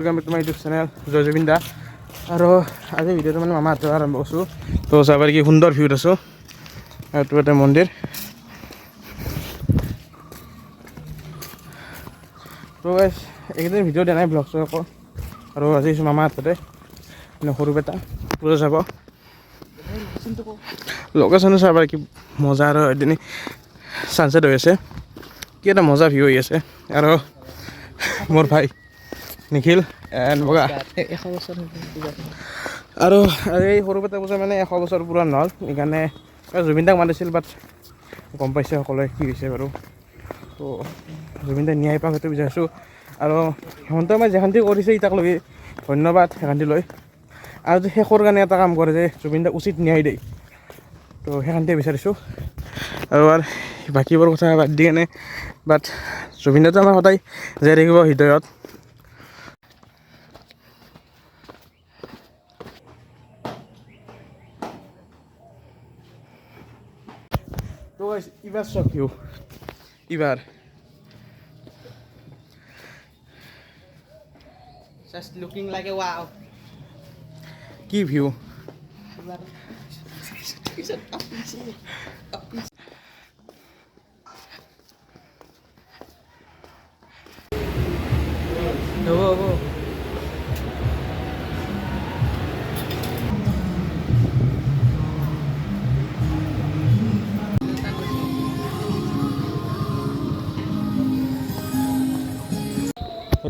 তোমাৰ YouTube channel জয় জুবিন দা আৰু আজি ভিডিঅ'টো মানে মামাহঁতৰ আৰম্ভ কৰিছোঁ তো চাবাৰ কি সুন্দৰ ভিউত আছোঁ এইটো এটা মন্দিৰ তো এইকেইদিন ভিডিঅ' দিয়া নাই ব্লগ চগ আকৌ আৰু আজি আহিছোঁ মামাহঁততে মানে সৰু বেটা পূজা চাব লোকেশ্যনটো চাবা কি মজা আৰু এদিন ছানছেট হৈ আছে কি এটা মজা ভিউ হৈ আছে আৰু মোৰ ভাই নিখিল এণ্ড বগা 100 বছৰ আৰু এই সৰু পেটা পূজা মানে 100 বছৰ পূৰণ নহ'ল সেইকাৰণে জুবিন দাক মাতিছিল বাট গম পাইছে সকলোৱে কি হৈছে বাৰু তো জুবিন দাই ন্যায় পাওক সেইটো বিচাৰিছোঁ আৰু সিহঁতে মই যেখান্তি কৰিছে ইতাক লৈ ধন্যবাদ সেইখান্তি লৈ আৰু যে শেষৰ কাৰণে এটা কাম কৰে যে জুবিন দাক উচিত ন্যায় দিয়ে তো সেইখান্তিয়ে বিচাৰিছোঁ আৰু বাকীবোৰ কথা বাদ দি কেনে বাট জুবিন দাটো আমাৰ সদায় জীয়াই থাকিব হৃদয়ত তো এবার সব ভিউ এবার Just looking like a wow. কি ভিউ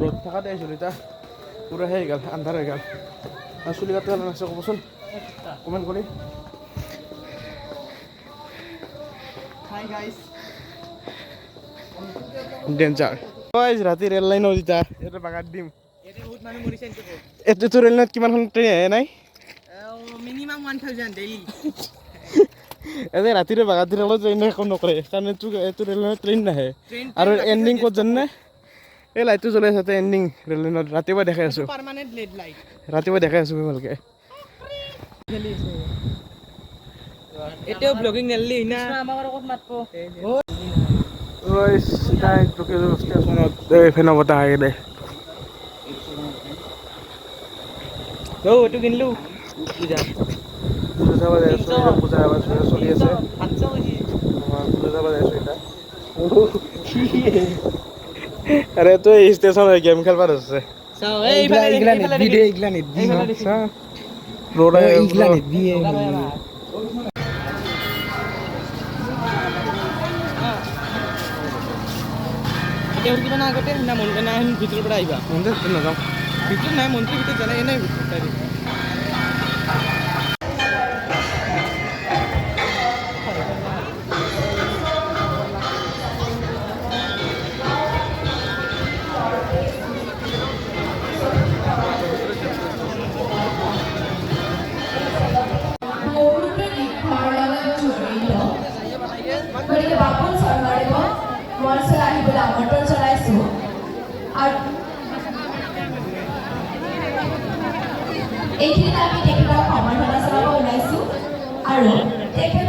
রোদ থাকাতে আহিছিলোঁ এতিয়া পুৰা সেই গ'ল আন্ধাৰ হৈ গ'ল আৰু চুলি কাটিব আছে ক'বচোন কমেণ্ট কৰি Hi guys. ডেঞ্জাৰ ৰাতি ৰেল লাইনত এতিয়া এইটো বাগাত দিম Yete bahut manu moriche into ko. এইটোতো ৰেল লাইনত কিমানখন ট্ৰেইন আহে নাই Minimum 1000 daily. এতে ৰাতিৰে বাগাত দিলে ট্ৰেইনে একো নকৰে কাৰণ এইটো ৰেল লাইনত ট্ৰেইন নাহে আৰু এণ্ডিং ক'ত জানে এই লাইটটো জ্বলাই আছে তাতে এণ্ডিং ৰেল লাইনত ৰাতিপুৱা দেখাই আছোঁ Permanent LED light. ৰাতিপুৱা দেখাই আছোঁ ভালকৈ Eteo vlogging nalli na. Amar kot matpo. ষ্টেচনত ফেনৰ বতাহ আহি দে Yo, etu kinlu. Puja. পূজা চাব যাই আছোঁ পূজা চলি আছে 500 hoji. পূজা চাব যাই আছোঁ এতিয়া আৰে তই ষ্টেচন গেম খেলবা আছে Sao ei igla net road igla net দিয়ে এতিয়া কিবা না আগতে না মন্দিৰ না ভিতৰৰ পৰা আহিবা মন্দিৰ নাযাওঁ ভিতৰত নাই মন্দিৰ ভিতৰত জানে এনে ভিতৰত গতিকে বাপন চৰকাৰে মঞ্চলৈ আহিবলৈ আমন্ত্ৰণ জনাইছোঁ আৰু এইখিনিত আমি তেখেতক সম্বৰ্ধনা জনাব ওলাইছোঁ আৰু তেখেত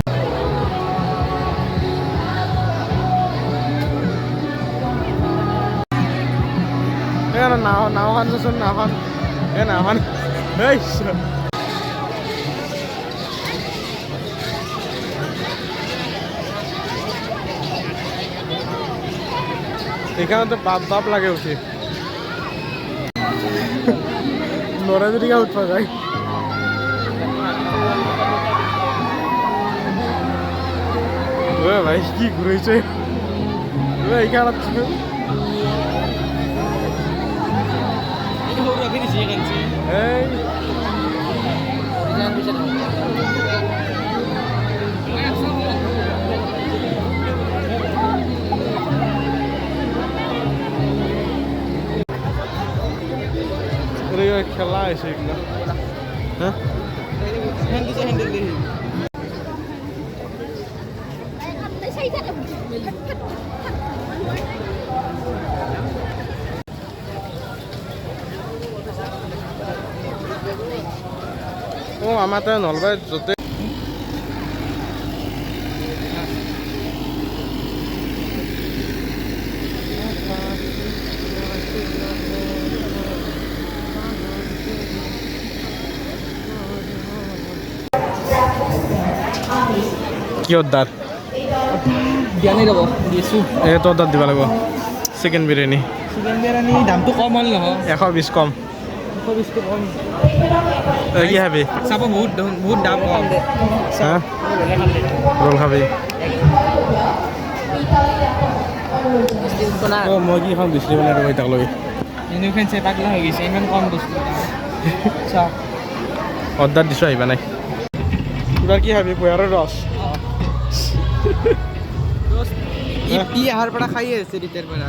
নাওখন চাচোন নাওখন এই নাওখন এখানে বাপ বাপ লাগে উঠি নরা যদি উঠবা যায় ভাই কি ঘুরেছে এইখানে এইটো ৰাখি দিছে এখানছে এই খেলা আছে এগুলো হ্যাঁ হ্যান্ডেল দিয়ে আমাৰ তাৰ নলবাৰীত য'তে কি অৰ্ডাৰ দিয়া নাই ৰ'ব দিছোঁ এইটো অৰ্ডাৰ দিব লাগিব চিকেন বিৰিয়ানী চিকেন বিৰিয়ানী দামটো কম হ'ল নহয় 120 কম 120টো কম কি খাবি চাব বহুত দাম কম হা ৰোল খাবি মই কি খাম বিচৰি বনাই দিব তাক লৈ মেনুখন চাই পাগলা হৈ গৈছে ইমান কম বস্তু চাওক অৰ্ডাৰ দিছোঁ আহিবা নাই কিবা কি খাবি কুঁহিয়াৰৰ ৰস ই আহাৰ পৰা খাই আছে তেতিয়াৰ পৰা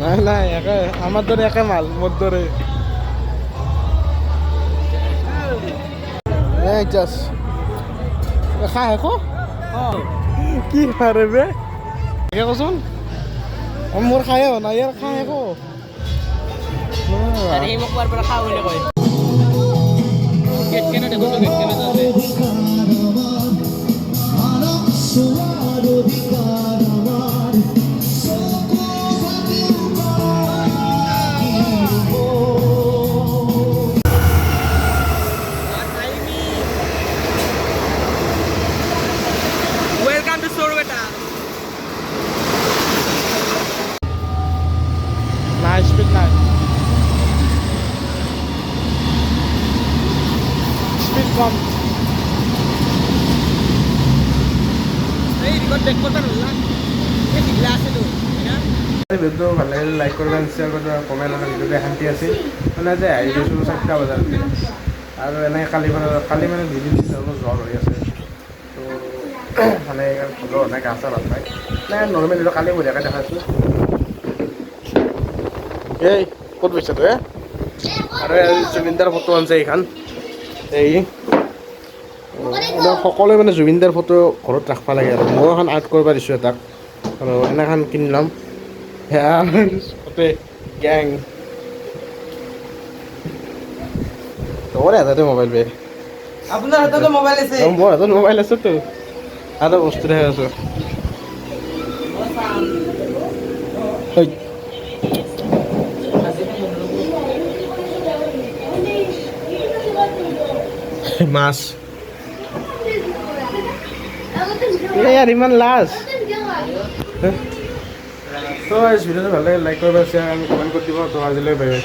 নাই নাই একে আমাৰ দৰে একে মাল মোৰ দৰে এই জাষ্ট খাই শেষ কি পাৰে বে তাকে কচোন মোৰ খাই হোৱা নাই ইয়াৰ খাই শেষ সি মোক কোৱাৰ পৰা খাওঁ বুলি কয় গেট কেনে দেখোন গেট কেনে আছে Welcome to Sorveta. নাই স্পীড নাই স্পীড কম এই ৰিকৰ্ড বেক কৰবা নহ'লা এই দিগলা আছেতো না ভিডিঅ'টো ভাল লাগিলে লাইক কৰিবা শ্বেয়াৰ কৰিবা কমেণ্ট আৰু ভিডিঅ'টো শান্তি আছে মানে যে আহি গৈছোঁ 4টা বজাত আৰু এনেকৈ কালি মানে 2 দিন অলপ জ্বৰ হৈ আছে তো মানে ভালো হোৱা নাই গা চা ভাল নাই নাই নৰ্মেল এইটো কালি বঢ়িয়াকৈ দেখাইছোঁ এই ক'ত গৈছে তই আৰু জুবিনদাৰ ফটো আনিছে এইখন এই সকলোৱে মানে জুবিনদাৰ ফটো ঘৰত ৰাখিব লাগে আৰু মই এখন আৰ্ট কৰিব দিছোঁ এটাক আৰু এনেখন কিনি ল'ম সেয়া গোটেই গেং তোৰে হাততে মোবাইল বে আপোনাৰ হাততো মোবাইল আছে মোৰ হাতত মোবাইল আছেতো আৰু বস্তু দেখাই আছোঁ মাছ ইয়াৰ ইমান লাজ তো ভিডিঅ'টো ভাল লাগে লাইক কৰিব শ্বেয়াৰ আৰু কমেণ্ট কৰি দিব তো আজিলৈ বাই বাই